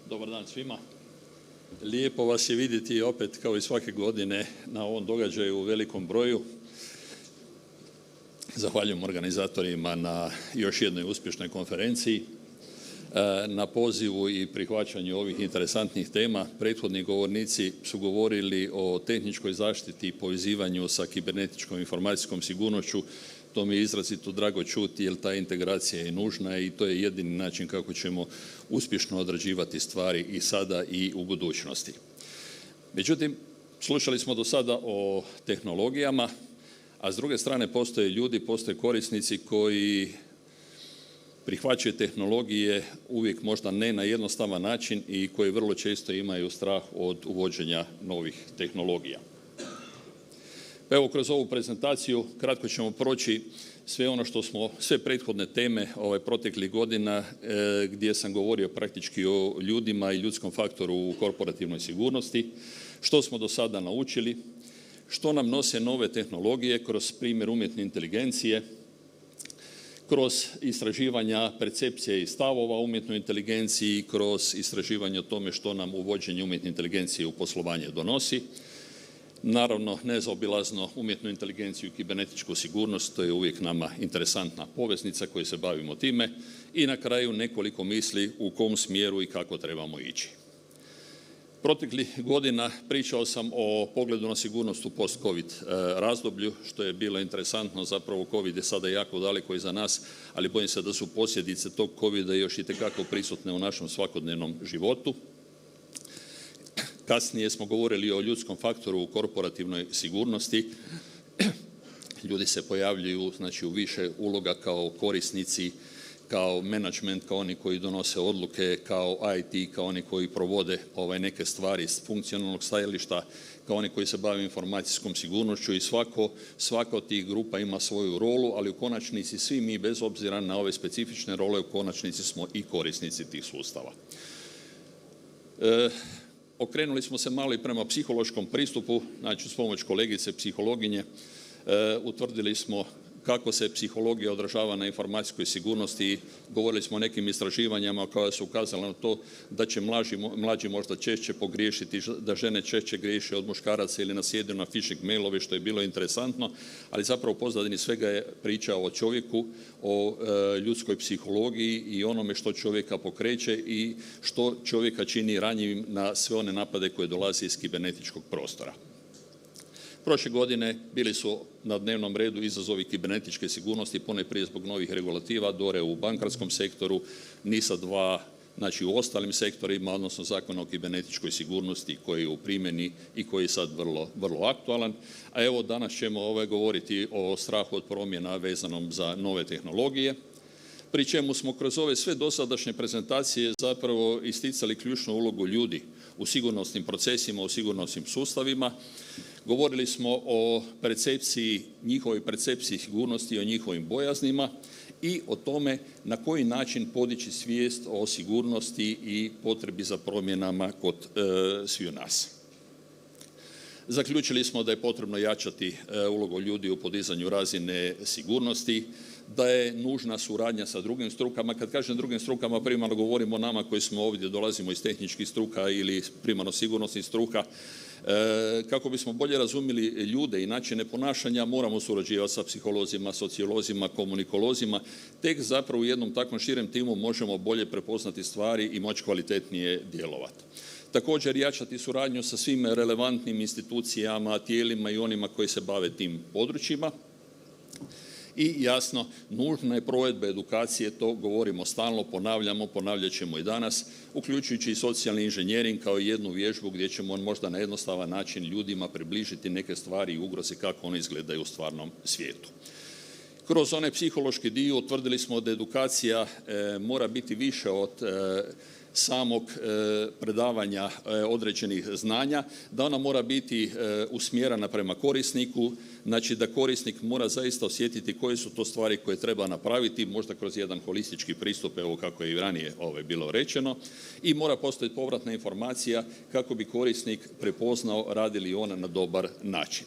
Dobar dan svima. Lijepo vas je vidjeti opet kao i svake godine na ovom događaju u velikom broju. Zahvaljujem organizatorima na još jednoj uspješnoj konferenciji, na pozivu i prihvaćanju ovih interesantnih tema. Prethodni govornici su govorili o tehničkoj zaštiti i povezivanju sa kibernetičkom informacijskom sigurnošću. To mi je izrazito drago čuti jer ta integracija je nužna i to je jedini način kako ćemo uspješno odrađivati stvari i sada i u budućnosti. Međutim, slušali smo do sada o tehnologijama, a s druge strane postoje ljudi, postoje korisnici koji prihvaćaju tehnologije uvijek možda ne na jednostavan način i koji vrlo često imaju strah od uvođenja novih tehnologija. Evo, kroz ovu prezentaciju kratko ćemo proći sve prethodne teme proteklih godina gdje sam govorio praktički o ljudima i ljudskom faktoru u korporativnoj sigurnosti, što smo do sada naučili, što nam nose nove tehnologije kroz primjer umjetne inteligencije, kroz istraživanja percepcije i stavova umjetnoj inteligenciji, kroz istraživanje o tome što nam uvođenje umjetne inteligencije u poslovanje donosi. Naravno, nezaobilazno umjetnu inteligenciju i kibernetičku sigurnost, to je uvijek nama interesantna poveznica koji se bavimo time i na kraju nekoliko misli u kom smjeru i kako trebamo ići. Proteklih godina pričao sam o pogledu na sigurnost u post-COVID razdoblju, što je bilo interesantno. Zapravo COVID je sada jako daleko iza nas, ali bojim se da su posljedice tog COVID-a još itekako prisutne u našem svakodnevnom životu. Kasnije smo govorili o ljudskom faktoru u korporativnoj sigurnosti. Ljudi se pojavljuju u više uloga kao korisnici, kao menadžment, kao oni koji donose odluke, kao IT, kao oni koji provode neke stvari s funkcionalnog stajališta, kao oni koji se bave informacijskom sigurnošću i svaka od tih grupa ima svoju rolu, ali u konačnici svi mi, bez obzira na ove specifične role, u konačnici smo i korisnici tih sustava. Okrenuli smo se malo i prema psihološkom pristupu, znači s pomoć kolegice psihologinje utvrdili smo kako se psihologija odražava na informacijskoj sigurnosti. Govorili smo o nekim istraživanjama koja su ukazala na to da će mlađi možda češće pogriješiti, da žene češće griješe od muškaraca ili nasjedaju na phishing mailove, što je bilo interesantno, ali zapravo u pozadini svega je priča o čovjeku, o ljudskoj psihologiji i onome što čovjeka pokreće i što čovjeka čini ranjivim na sve one napade koje dolaze iz kibernetičkog prostora. Prošle godine bili su na dnevnom redu izazovi kibernetičke sigurnosti, ponajprije zbog novih regulativa, DORA u bankarskom sektoru, NIS-a 2, znači u ostalim sektorima, odnosno Zakon o kibernetičkoj sigurnosti koji je u primjeni i koji je sad vrlo aktualan. A evo danas ćemo govoriti o strahu od promjena vezanom za nove tehnologije, pri čemu smo kroz ove sve dosadašnje prezentacije zapravo isticali ključnu ulogu ljudi u sigurnosnim procesima, u sigurnosnim sustavima. Govorili smo o njihovoj percepciji sigurnosti, o njihovim bojaznima i o tome na koji način podići svijest o sigurnosti i potrebi za promjenama kod sviju nas. Zaključili smo da je potrebno jačati ulogu ljudi u podizanju razine sigurnosti, da je nužna suradnja sa drugim strukama. Kad kažem drugim strukama, primarno govorimo o nama koji smo ovdje, dolazimo iz tehničkih struka ili primarno sigurnosnih struka. Kako bismo bolje razumjeli ljude i načine ponašanja, moramo surađivati sa psiholozima, sociolozima, komunikolozima. Tek zapravo u jednom takvom širem timu možemo bolje prepoznati stvari i moći kvalitetnije djelovati. Također jačati suradnju sa svim relevantnim institucijama, tijelima i onima koji se bave tim područjima. I jasno, nužna je provedba edukacije, to govorimo stalno, ponavljat ćemo i danas, uključujući i socijalni inženjering kao jednu vježbu gdje ćemo možda na jednostavan način ljudima približiti neke stvari i ugroze kako one izgledaju u stvarnom svijetu. Kroz onaj psihološki dio utvrdili smo da edukacija mora biti više od samog predavanja određenih znanja, da ona mora biti usmjerena prema korisniku, znači da korisnik mora zaista osjetiti koje su to stvari koje treba napraviti, možda kroz jedan holistički pristup, evo kako je i ranije bilo rečeno, i mora postojati povratna informacija kako bi korisnik prepoznao radi li ona na dobar način.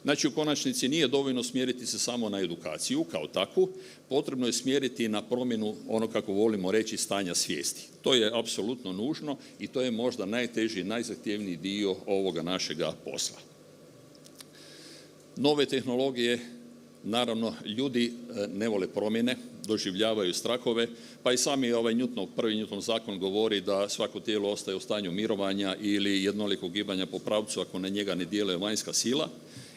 Znači, u konačnici nije dovoljno smjeriti se samo na edukaciju kao takvu, potrebno je smjeriti na promjenu, ono kako volimo reći, stanja svijesti. To je apsolutno nužno i to je možda najteži, najzahtjevniji dio ovoga našega posla. Nove tehnologije, naravno, ljudi ne vole promjene, doživljavaju strahove, pa i sami prvi Newtonov zakon govori da svako tijelo ostaje u stanju mirovanja ili jednolikog gibanja po pravcu ako na njega ne djeluje vanjska sila.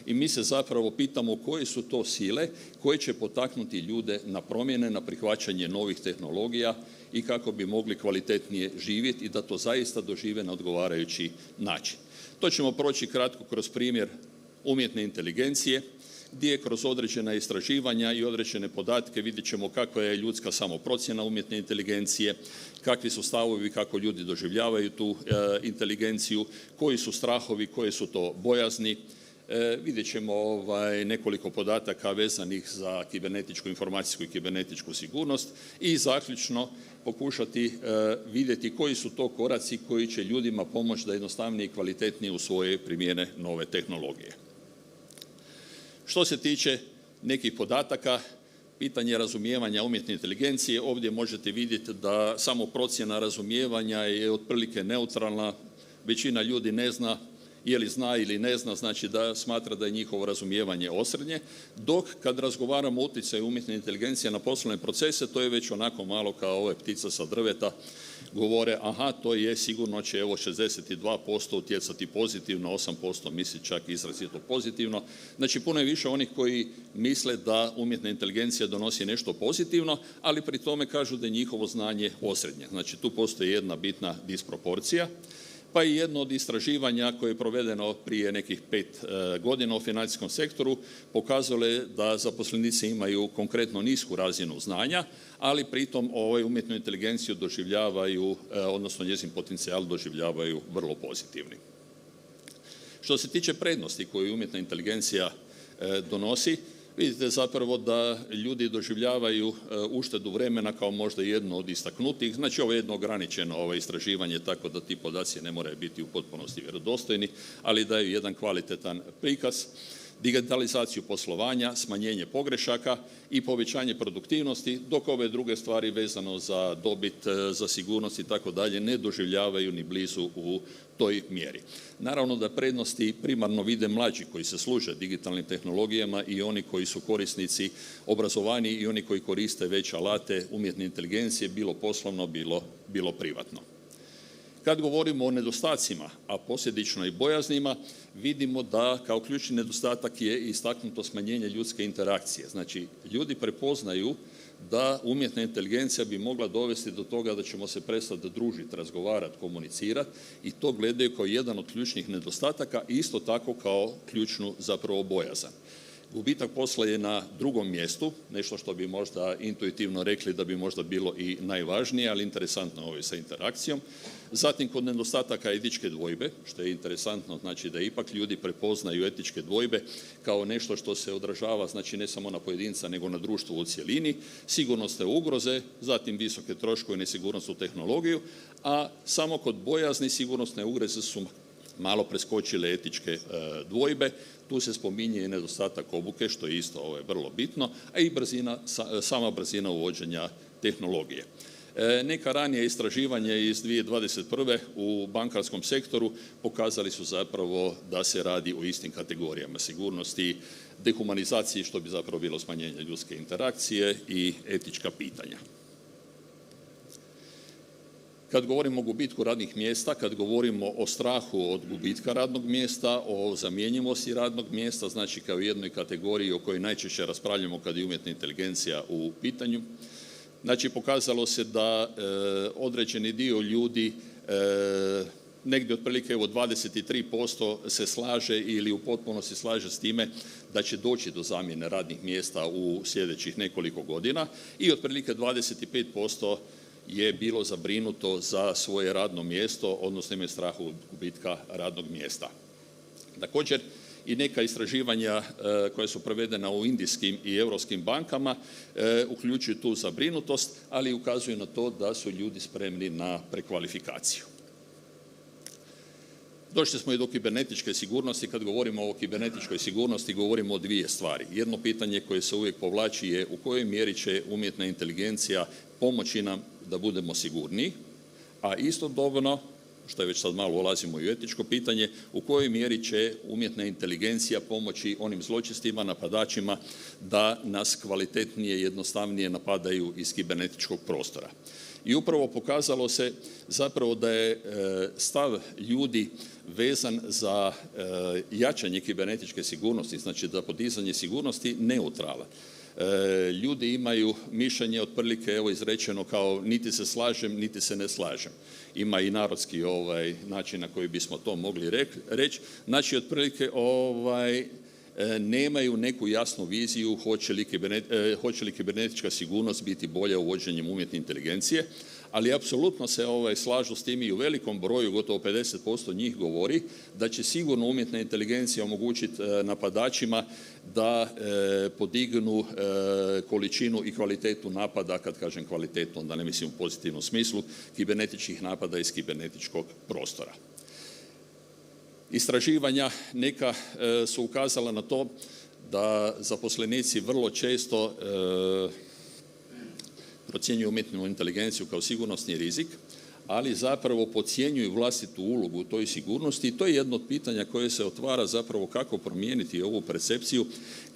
I mi se zapravo pitamo koje su to sile koje će potaknuti ljude na promjene, na prihvaćanje novih tehnologija i kako bi mogli kvalitetnije živjeti i da to zaista dožive na odgovarajući način. To ćemo proći kratko kroz primjer umjetne inteligencije, gdje kroz određena istraživanja i određene podatke vidjet ćemo kakva je ljudska samoprocjena umjetne inteligencije, kakvi su stavovi, kako ljudi doživljavaju tu inteligenciju, koji su strahovi, koje su to bojazni. Vidjet ćemo nekoliko podataka vezanih za kibernetičku, informacijsku i kibernetičku sigurnost i zaključno pokušati vidjeti koji su to koraci koji će ljudima pomoći da jednostavnije i kvalitetnije u svoje primjene nove tehnologije. Što se tiče nekih podataka, pitanje razumijevanja umjetne inteligencije, ovdje možete vidjeti da samo procjena razumijevanja je otprilike neutralna, većina ljudi ne zna, je li zna ili ne zna, znači da smatra da je njihovo razumijevanje osrednje, dok kad razgovaramo o utjecaju umjetne inteligencije na poslovne procese, to je već onako malo kao ove ptica sa drveta, govore, aha, to je sigurno će 62% utjecati pozitivno, 8% misli čak izrazito pozitivno. Znači, puno je više onih koji misle da umjetna inteligencija donosi nešto pozitivno, ali pri tome kažu da je njihovo znanje osrednje. Znači, tu postoji jedna bitna disproporcija. Pa i jedno od istraživanja koje je provedeno prije nekih 5 godina u financijskom sektoru pokazalo je da zaposlenici imaju konkretno nisku razinu znanja, ali pritom umjetnu inteligenciju doživljavaju, odnosno njezin potencijal doživljavaju vrlo pozitivni. Što se tiče prednosti koju umjetna inteligencija donosi, vidite zapravo da ljudi doživljavaju uštedu vremena kao možda jedno od istaknutih. Znači, ovo je jedno ograničeno istraživanje, tako da ti podaci ne moraju biti u potpunosti vjerodostojni, ali daju jedan kvalitetan prikaz. Digitalizaciju poslovanja, smanjenje pogrešaka i povećanje produktivnosti, dok ove druge stvari vezano za dobit, za sigurnost i tako dalje ne doživljavaju ni blizu u toj mjeri. Naravno da prednosti primarno vide mlađi koji se služe digitalnim tehnologijama i oni koji su korisnici obrazovani i oni koji koriste već alate umjetne inteligencije, bilo poslovno, bilo privatno. Kad govorimo o nedostacima, a posljedično i bojaznima, vidimo da kao ključni nedostatak je istaknuto smanjenje ljudske interakcije. Znači, ljudi prepoznaju da umjetna inteligencija bi mogla dovesti do toga da ćemo se prestati družiti, razgovarati, komunicirati i to gledaju kao jedan od ključnih nedostataka i isto tako kao ključnu zapravo bojazan. Gubitak posla je na drugom mjestu, nešto što bi možda intuitivno rekli da bi možda bilo i najvažnije, ali interesantno ovo je sa interakcijom. Zatim, kod nedostataka etičke dvojbe, što je interesantno, znači da ipak ljudi prepoznaju etičke dvojbe kao nešto što se odražava, znači ne samo na pojedinca, nego na društvo u cjelini, sigurnosne ugroze, zatim visoke troškove i nesigurnost u tehnologiju, a samo kod bojazni sigurnosne ugroze su malo preskočile etičke dvojbe. Tu se spominje i nedostatak obuke, što je isto vrlo bitno, a i sama brzina uvođenja tehnologije. Neka ranija istraživanja iz 2021. u bankarskom sektoru pokazali su zapravo da se radi o istim kategorijama sigurnosti, dehumanizaciji, što bi zapravo bilo smanjenje ljudske interakcije i etička pitanja. Kad govorimo o gubitku radnih mjesta, kad govorimo o strahu od gubitka radnog mjesta, o zamjenjivosti radnog mjesta, znači kao jednoj kategoriji o kojoj najčešće raspravljamo kad je umjetna inteligencija u pitanju, znači pokazalo se da određeni dio ljudi, negdje otprilike 23% se slaže ili u potpunosti slaže s time da će doći do zamjene radnih mjesta u sljedećih nekoliko godina i otprilike 25% je bilo zabrinuto za svoje radno mjesto, odnosno imaju strah od gubitka radnog mjesta. Također, i neka istraživanja koja su provedena u indijskim i europskim bankama uključuju tu zabrinutost, ali ukazuju na to da su ljudi spremni na prekvalifikaciju. Došli smo i do kibernetičke sigurnosti. Kad govorimo o kibernetičkoj sigurnosti, govorimo o dvije stvari. Jedno pitanje koje se uvijek povlači je u kojoj mjeri će umjetna inteligencija pomoći nam da budemo sigurniji, a istodobno, što je već sad malo ulazimo i u etičko pitanje, u kojoj mjeri će umjetna inteligencija pomoći onim zločestima, napadačima da nas kvalitetnije i jednostavnije napadaju iz kibernetičkog prostora. I upravo pokazalo se zapravo da je stav ljudi vezan za jačanje kibernetičke sigurnosti, znači za podizanje sigurnosti, neutralan. Ljudi imaju mišljenje otprilike evo izrečeno kao niti se slažem, niti se ne slažem. Ima i narodski način na koji bismo to mogli reći. Znači otprilike nemaju neku jasnu viziju hoće li kibernetička sigurnost biti bolja uvođenjem umjetne inteligencije, ali apsolutno se slažu s tim i u velikom broju, gotovo 50% njih govori da će sigurno umjetna inteligencija omogućiti napadačima da podignu količinu i kvalitetu napada. Kad kažem kvalitetu, onda ne mislim u pozitivnom smislu, kibernetičkih napada iz kibernetičkog prostora. Istraživanja neka su ukazala na to da zaposlenici vrlo često procjenjuju umjetnu inteligenciju kao sigurnosni rizik, ali zapravo podcjenjuju vlastitu ulogu u toj sigurnosti i to je jedno od pitanja koje se otvara zapravo kako promijeniti ovu percepciju,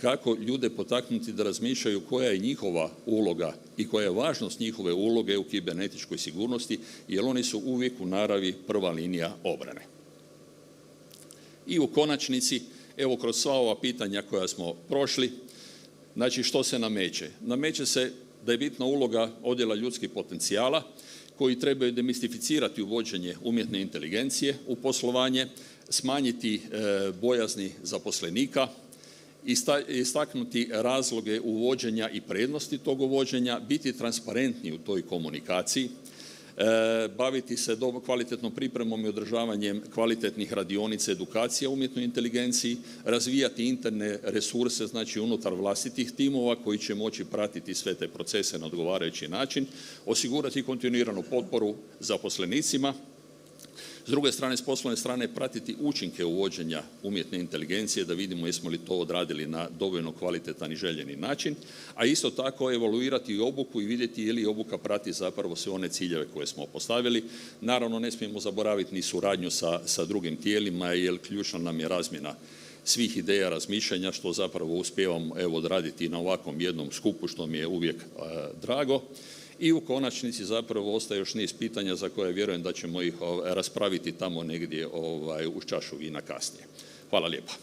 kako ljude potaknuti da razmišljaju koja je njihova uloga i koja je važnost njihove uloge u kibernetičkoj sigurnosti, jer oni su uvijek u naravi prva linija obrane. I u konačnici, evo kroz sva ova pitanja koja smo prošli, znači što se nameće? Nameće se da je bitna uloga odjela ljudskih potencijala koji trebaju demistificirati uvođenje umjetne inteligencije u poslovanje, smanjiti bojazni zaposlenika, istaknuti razloge uvođenja i prednosti tog uvođenja, biti transparentni u toj komunikaciji, baviti se kvalitetnom pripremom i održavanjem kvalitetnih radionica, edukacija o umjetnoj inteligenciji, razvijati interne resurse, znači unutar vlastitih timova koji će moći pratiti sve te procese na odgovarajući način, osigurati kontinuiranu potporu zaposlenicima. S druge strane, s poslovne strane, pratiti učinke uvođenja umjetne inteligencije, da vidimo jesmo li to odradili na dovoljno kvalitetan i željeni način, a isto tako evaluirati i obuku i vidjeti je li obuka prati zapravo sve one ciljeve koje smo postavili. Naravno, ne smijemo zaboraviti ni suradnju sa drugim tijelima, jer ključna nam je razmjena svih ideja, razmišljanja, što zapravo uspijevamo odraditi na ovakvom jednom skupu, što mi je uvijek drago. I u konačnici zapravo ostaje još niz pitanja za koje vjerujem da ćemo ih raspraviti tamo negdje uz čašu vina kasnije. Hvala lijepa.